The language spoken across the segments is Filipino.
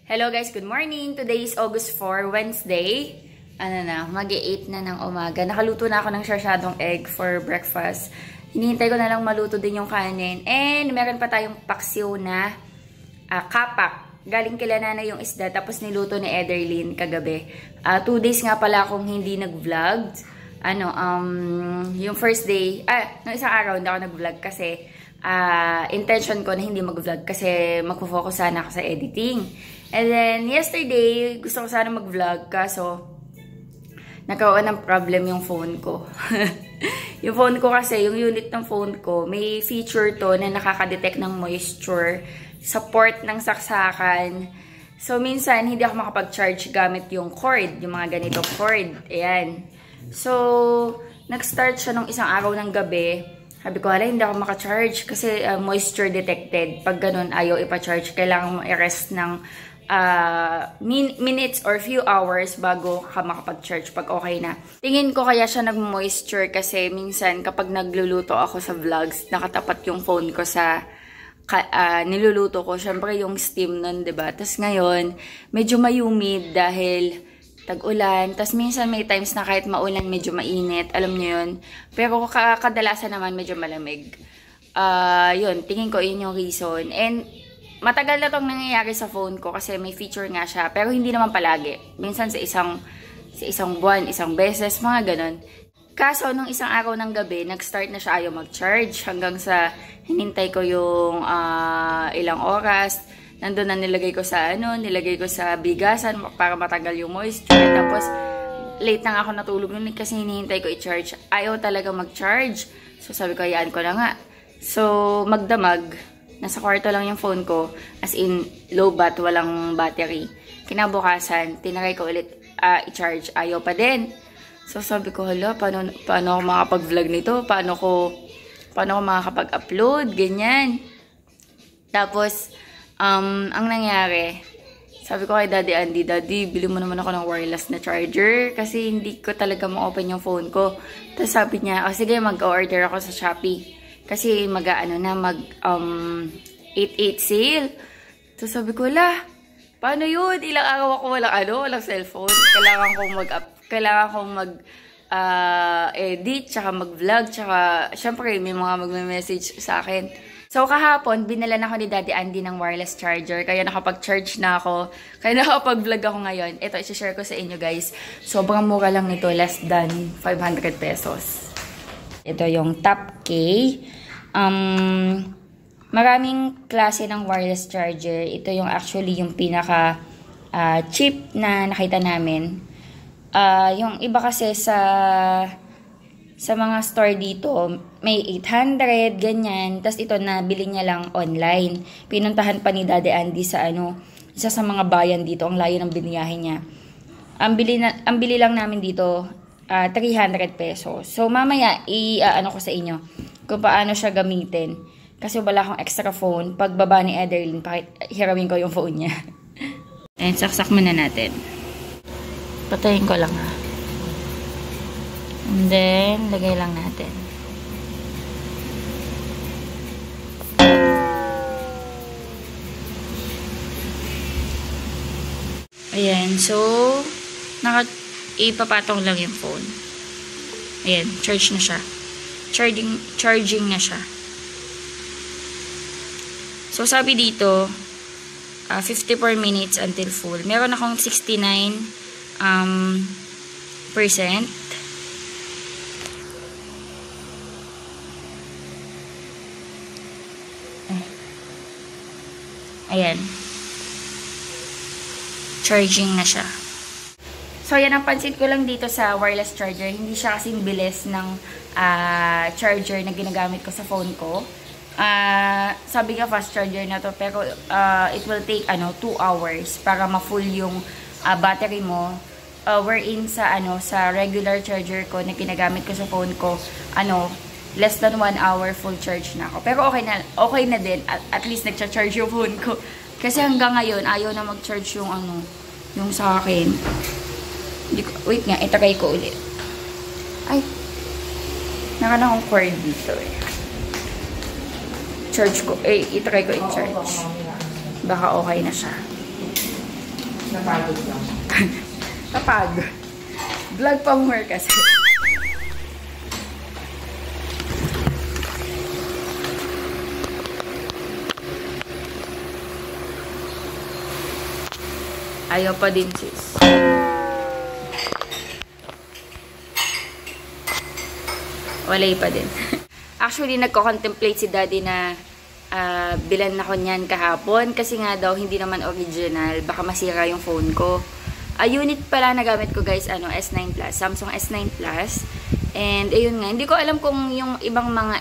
Hello guys, good morning. Today is August 4, Wednesday. Mag-8 na ng umaga. Nakaluto na ako ng sarsyadong egg for breakfast. Hinihintay ko na lang maluto din yung kanin. And meron pa tayong paksiw na kapak. Galing kila na yung isda, tapos niluto ni Ederlyn kagabi. 2 days nga pala akong hindi nag-vlog. Yung first day, no isang araw hindi ako nag-vlog kasi intention ko na hindi mag-vlog kasi magpo-focus sana ako sa editing. And then, yesterday, gusto ko sana mag-vlog kaso nagkaroon ng problem yung phone ko. Yung phone ko kasi, yung unit ng phone ko, may feature to na nakaka-detect ng moisture sa port ng saksakan. So, minsan, hindi ako makapag-charge gamit yung cord, yung mga ganito cord. Ayan. So, nag-start siya nung isang araw ng gabi. Sabi ko, hindi ako maka-charge kasi moisture detected. Pag ganun, ayaw ipa-charge. Kailangan mo i-rest ng minutes or few hours bago ka makapag-charge pag okay na. Tingin ko kaya siya nag-moisture kasi minsan kapag nagluluto ako sa vlogs, nakatapat yung phone ko sa niluluto ko. Syempre yung steam nun, diba? Tapos ngayon, medyo mayumid dahil tag-ulan. Tapos minsan may times na kahit maulan, medyo mainit. Alam nyo yun. Pero kadalasan naman medyo malamig. Yun, tingin ko yun yung reason. And matagal na tong nangyayari sa phone ko kasi may feature nga siya. Pero hindi naman palagi. Minsan sa isang buwan, isang beses, mga ganun. Kaso, nung isang araw ng gabi, nag-start na siya ayaw mag-charge. Hanggang sa hinintay ko yung ilang oras. Nandun na nilagay ko sa bigasan para matagal yung moisture. Tapos, late na nga ako natulog nun kasi hinihintay ko i-charge. Ayaw talaga mag-charge. So, sabi ko, hayaan ko na nga. So, magdamag. Nasa kwarto lang yung phone ko. As in, low bat, walang battery. Kinabukasan, tinry ko ulit i-charge. Ayaw pa din. So, sabi ko, hala, paano ako makapag-vlog nito? Paano ako makakapag-upload? Ganyan. Tapos, ang nangyari, sabi ko kay Daddy Andy, Daddy, bili mo naman ako ng wireless na charger kasi hindi ko talaga ma-open yung phone ko. Tapos sabi niya, sige, mag-order ako sa Shopee. Kasi mag 8/8 sale. So sabi ko, paano yun? Ilang araw ako walang cellphone. Kailangan kong edit, tsaka mag-vlog, tsaka syempre may mga magme-message sa akin. So kahapon, binala na ako ni Daddy Andy ng wireless charger. Kaya nakapag-charge na ako. Kaya nakapag-vlog ako ngayon. Ito, isi-share ko sa inyo guys. Sobrang mura lang nito. Less than 500 pesos. Ito yung Top K. Maraming klase ng wireless charger. Ito yung actually yung pinaka cheap na nakita namin. Yung iba kasi sa mga store dito, may 800, ganyan. Tapos ito, nabili niya lang online. Pinuntahan pa ni Daddy Andy sa isa sa mga bayan dito. Ang layo ng biniyahe niya. Ang bili lang namin dito, 300 pesos. So, mamaya, ko sa inyo kung paano siya gamitin. Kasi wala akong extra phone. Pagbaba ni Ederlyn, hirawin ko yung phone niya. And saksak muna natin. Patayin ko lang ha. And then, lagay lang natin. Ayan, so, ipapatong lang yung phone. Ayan, charge na siya. Charging na siya. So, sabi dito, 54 minutes until full. Meron akong 69%. Ayan. Charging na siya. So, yan ang pansin ko lang dito sa wireless charger. Hindi siya kasing bilis ng charger na ginagamit ko sa phone ko. Sabi nga fast charger na to, pero it will take 2 hours para ma-full yung battery mo. Wherein sa regular charger ko na ginagamit ko sa phone ko, less than 1 hour full charge na ako. Pero okay na din. At least nagcha-charge yung phone ko. Kasi hanggang ngayon, ayaw na mag-charge yung yung sa akin. Wait nga, itry ko ulit. Ay, nakana akong cord dito eh. Charge ko, itry ko i-charge. Baka okay na siya. Napagod lang. Napagod. Vlog pa more kasi. Ayaw pa din, sis. Walay pa din. Actually, nagko-contemplate si daddy na bilan ako niyan kahapon. Kasi nga daw, hindi naman original. Baka masira yung phone ko. Unit pala na gamit ko, guys, S9 Plus. Samsung S9 Plus. And, ayun nga. Hindi ko alam kung yung ibang mga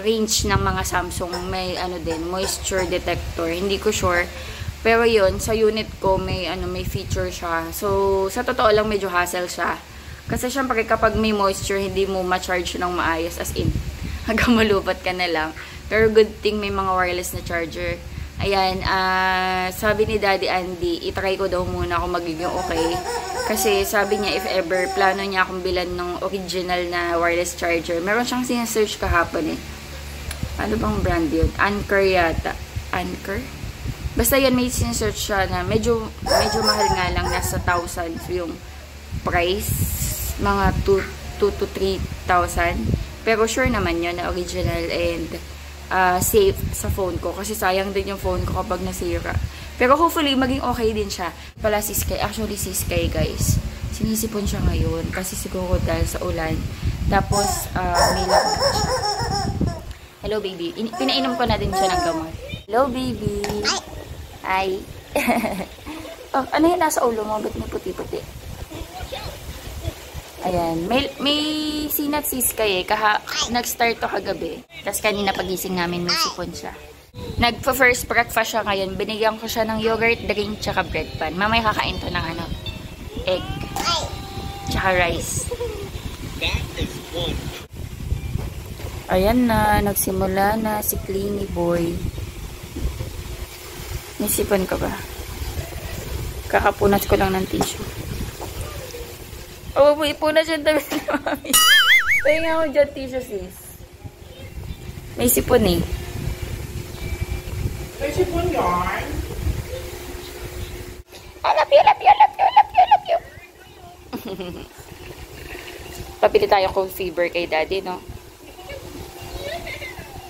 range ng mga Samsung may din, moisture detector. Hindi ko sure. Pero yun, sa unit ko, may feature siya. So, sa totoo lang, medyo hassle siya. Kasi syempre, kapag may moisture, hindi mo ma-charge ng maayos. As in, hanggang malubat ka na lang. Pero good thing, may mga wireless na charger. Ayan, sabi ni Daddy Andy, itry ko daw muna kung magiging okay. Kasi sabi niya, if ever, plano niya akong bilan ng original na wireless charger. Meron siyang sinesearch kahapon eh. Ano bang brand yun? Anker yata. Anker? Basta yan, may sinesearch siya na medyo mahal nga lang, nasa thousands yung price. Mga 2 to 3,000. Pero sure naman yun na original and safe sa phone ko. Kasi sayang din yung phone ko kapag nasira. Pero hopefully, maging okay din siya. Pala si Sky. Actually, si Sky, guys. Sinisipon siya ngayon. Kasi siguro dahil sa ulan. Tapos, may lagnat siya. Hello, baby. Pinainom ko na din siya ng gamot. Hello, baby. Hi. Oh, ano yun nasa ulo mo? Ba't may puti-puti? Ayan. May sinat si Sky eh. Nag-start to kagabi. Tapos kanina pagising namin, may sipon siya. Nagpa-first breakfast siya ngayon. Binigyan ko siya ng yogurt, drink, tsaka bread pan. Mamaya kakain to ng egg. Tsaka rice. Ayan na. Nagsimula na si Cleany Boy. May sipon ka ba? Kakapunat ko lang ng tissue. Oh, ipunas yung dami ni mami. Pahinga ko dyan tissue, sis. May sipon eh. May sipon yarn. I love you, love you, love you, love you, love you. Papili tayo cold fever kay daddy, no?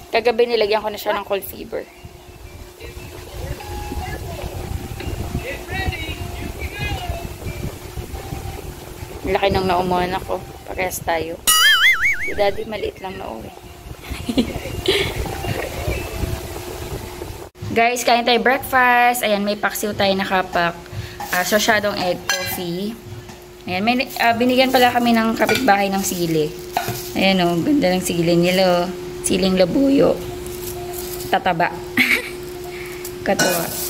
Kagabi nilagyan ko na siya ng cold fever. Laki nang naumuhan ako. Parehas tayo. Si daddy maliit lang na uwi. Guys, kain tayo breakfast. Ayan, may paksiw tayo nakapak. Sasyadong egg coffee. Ayan, may binigyan pala kami ng kapitbahay ng sili. Ayan o, ganda ng sili nila. Siling labuyo. Tataba. Katuwa.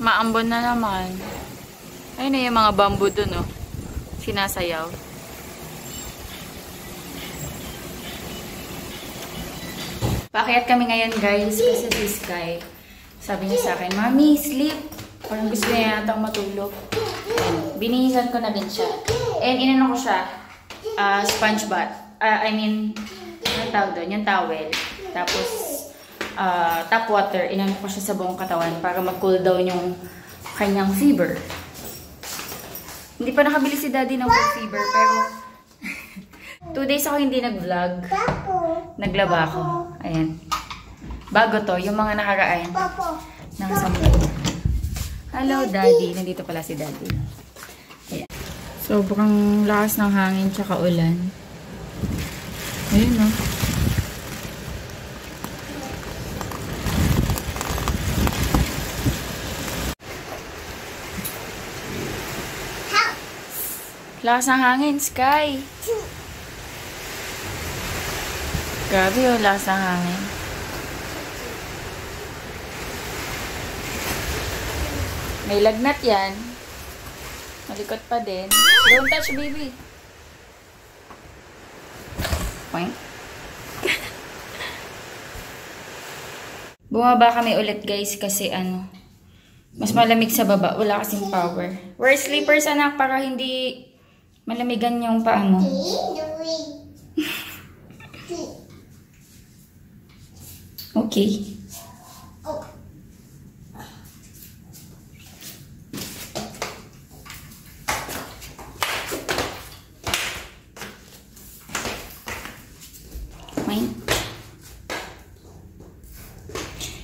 Maambon na naman. Ayun na yung mga bamboo dun, oh. Sinasayaw. Paakyat kami ngayon, guys, kasi si Sky. Sabi niya sa akin, Mami, sleep. Parang gusto niya yata matulog. And binihisan ko na din siya. And inano ko siya, sponge bath. I mean, anong tawag doon? Yung towel. Tapos, tap water. Inano ko siya sa buong katawan para mag-cool down yung kanyang fever. Hindi pa nakabili si Daddy ng cold fever, pero 2 days ako hindi nag-vlog. Naglaba ako. Ayan. Bago to, yung mga nakaraan. Nakasampo. Hello, Daddy. Nandito pala si Daddy. Ayan. Sobrang lakas ng hangin tsaka ulan. Ayun, no? Lakas ng hangin, Sky. Grabe yung lakas ng hangin. May lagnat yan. Malikot pa din. Don't touch, baby. Point. Bumaba kami ulit, guys, kasi ano, mas malamig sa baba. Wala kasing power. Wear slippers, anak, para hindi malamigan yung paa mo. Okay.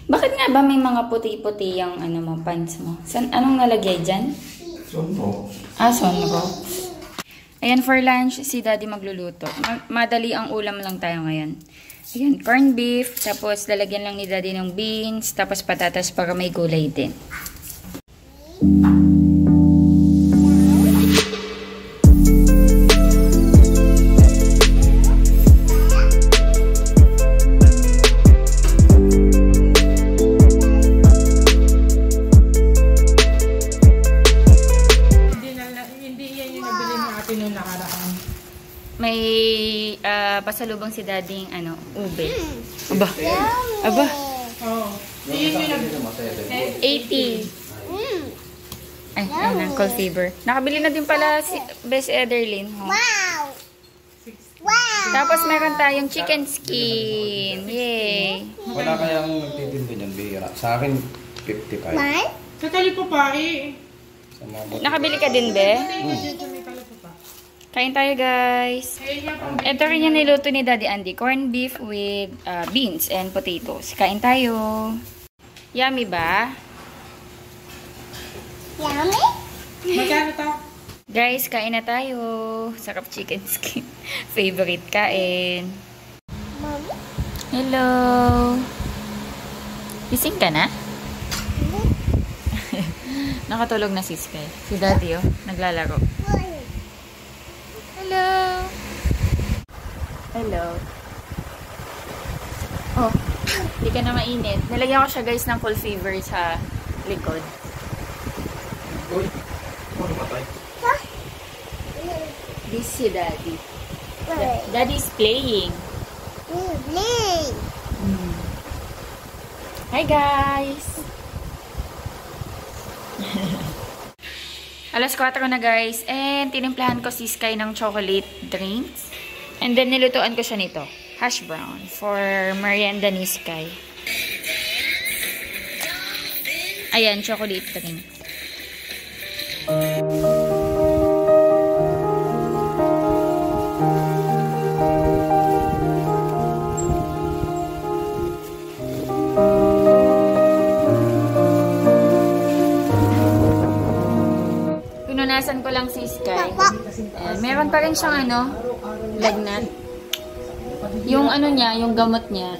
Bakit nga ba may mga puti-puti yung ano mo, pants mo? Anong nalagay dyan? Sunro. Sunro. Ayan, for lunch, si Daddy magluluto. Madali ang ulam lang tayo ngayon. Ayan, corned beef, tapos lalagyan lang ni Daddy ng beans, tapos patatas para may gulay din. May pasalubong si Daddy ano, ube. Aba. Aba. Oh. 80. Ay, ayun na, cold fever. Nakabili na din pala si Best Ederlyn. Oh. Wow! Wow! Tapos meron tayong chicken skin. Yay! Wala kayang nagtitinda niyan, bihira. Sa akin, 55. Sa Talipupa eh. Sa mga Nakabili ka din, Be? Dito may Talipupa. Kain tayo, guys. Ito rin yung niluto ni Daddy Andy. Corned beef with beans and potatoes. Kain tayo. Yummy ba? Yummy? Magkano to? Guys, kain na tayo. Sarap chicken skin. Favorite kain. Mommy? Hello. Gising ka na? Nakatulog na si Sky. Si Daddy, oh. Naglalaro. Hello. Hello. Oh, hindi ka na mainit. Nilagyan ko siya, guys, ng cold fever sa likod. Uy, ano ba tayo? This si Daddy. Daddy's playing. Play! Hi, guys! Alas 4 na, guys. And tinimplahan ko si Sky ng chocolate drinks. And then nilutuan ko siya nito. Hash brown for merienda ni Sky. Ayan, chocolate drink. Pinunasan ko lang si Sky. Meron pa rin siyang ano, lagnat. Yung ano niya, yung gamot niya,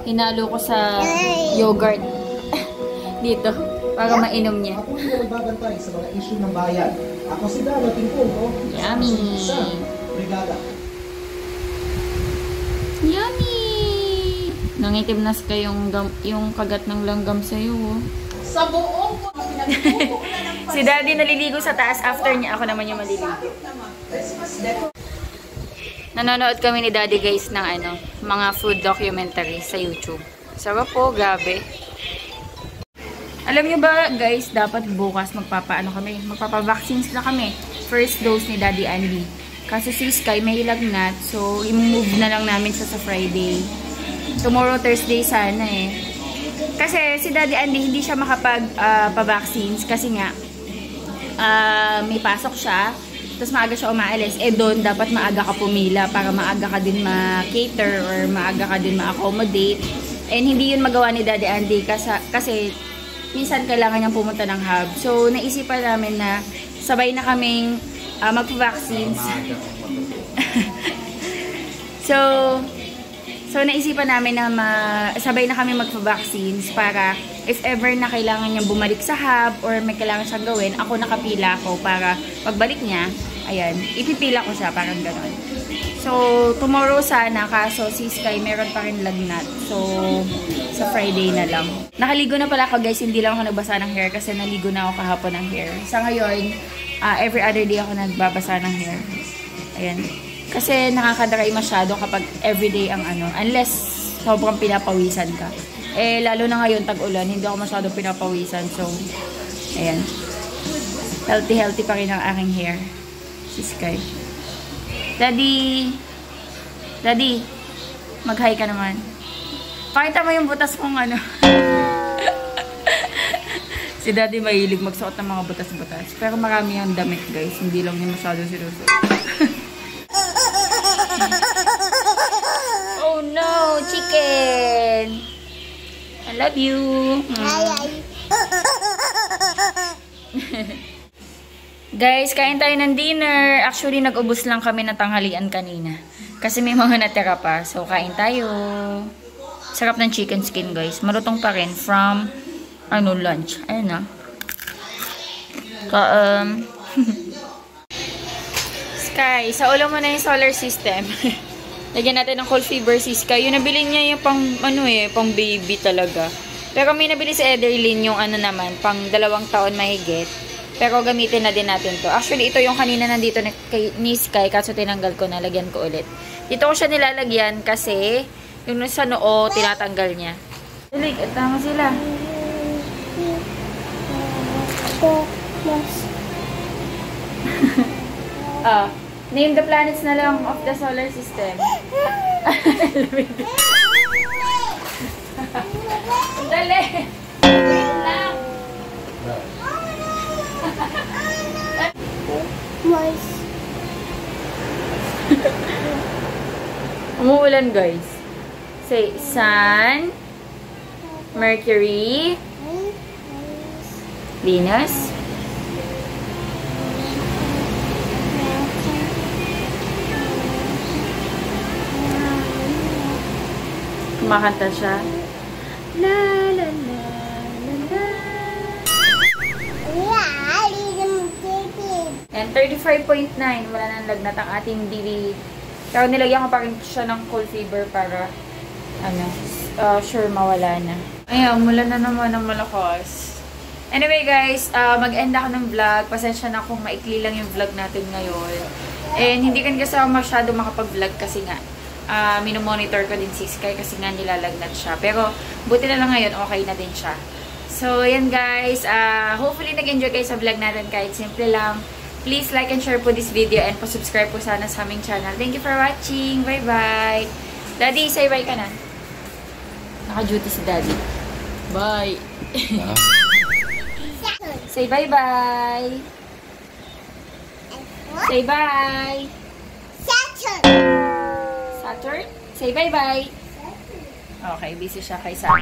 hinalo ko sa yogurt dito para mainom niya. Ako hindi nagbabantay sa mga issue ng bayan. Ako si Dalo Tingkong, Yummy! sa brigada. Yummy! Nangitim na Sky yung kagat ng langgam sa'yo. Oh. Sa buong Si Daddy naliligo sa taas. After niya, ako naman yung maliligo. Nanonood kami ni Daddy guys ng mga food documentary sa YouTube. Sarap po, grabe. Alam niyo ba guys, dapat bukas magpapa-vaccines na kami. First dose ni Daddy Andy. Kasi si Sky may lagnat, so i-move na lang namin siya sa Friday. Tomorrow Thursday sana eh. Kasi si Daddy Andy hindi siya makapag-vaccines kasi nga may pasok siya. Tapos maaga siya umaalis. Doon dapat maaga ka pumila para maaga ka din ma-cater or maaga ka din ma-accommodate. And hindi yun magawa ni Daddy Andy kasi minsan kailangan niyang pumunta ng hub. So naisipan namin na sabay na kaming mag-vaccines. So naisipan namin na sabay na kami mag-vaccines para if ever na kailangan niyang bumalik sa hub or may kailangan siyang gawin, ako nakapila ko para pagbalik niya, ayan, ipipila ko siya, parang gano'n. So, tomorrow sana, kaso si Sky meron pa rin lagnat. So, sa Friday na lang. Nakaligo na pala ako guys, hindi lang ako nagbasa ng hair kasi naligo na ako kahapon ng hair. Sa ngayon, every other day ako nagbabasa ng hair. Ayan. Kasi nakakadry masyado kapag everyday ang unless sobrang pinapawisan ka. Lalo na ngayon, tag-ulan, hindi ako masyadong pinapawisan. So, ayan. Healthy pa rin ang aking hair. Si Sky. Daddy, mag-hi ka naman. Pakita mo yung butas kong Si Daddy mahilig magsuot ng mga butas-butas. Pero marami yung damit guys, hindi lang yung masyadong sinusuot. Oh no, chicken! I love you! Guys, kain tayo ng dinner. Actually, nag-ubos lang kami ng tanghalian kanina. Kasi may mga natira pa. So, kain tayo. Sarap ng chicken skin, guys. Malutong pa rin from, lunch. Ayun na. Sky, sa ulo mo na yung solar system. Lagyan natin ng cold fever si Sky. Yung nabili niya yung pang baby talaga. Pero may nabili si Ederlyn yung naman, pang 2 taon mahigit. Pero gamitin na din natin to. Actually, ito yung kanina nandito ni Sky, kaso tinanggal ko na, lagyan ko ulit. Dito ko siya nilalagyan kasi yung sa noo, tinatanggal niya. Tulig, at tama sila. Name the planets na lang of the solar system. Dali! lang! Umuulan guys. Say, Sun, Mercury, Venus, kumakanta siya. La la la la la. And 35.9. Wala nang lagnat ang ating DV. Pero nilagyan ko pa rin siya ng cold fever para sure mawala na. Ayan, mula na naman ng malakas. Anyway guys, mag-end ako ng vlog. Pasensya na kung maikli lang yung vlog natin ngayon. And hindi kan kasi ako masyado makapag-vlog kasi nga minomonitor ko din si Sky kasi nga nilalagnat siya. Pero buti na lang ngayon, okay na din siya. So, ayan guys. Hopefully nag-enjoy kayo sa vlog natin kahit simple lang. Please like and share po this video and pa-subscribe po sana sa aming channel. Thank you for watching. Bye-bye. Daddy, say bye ka na. Naka-duty si Daddy. Bye. Say bye-bye. Say bye. Saturn. Say bye-bye. Okay, busy siya kay Saturn.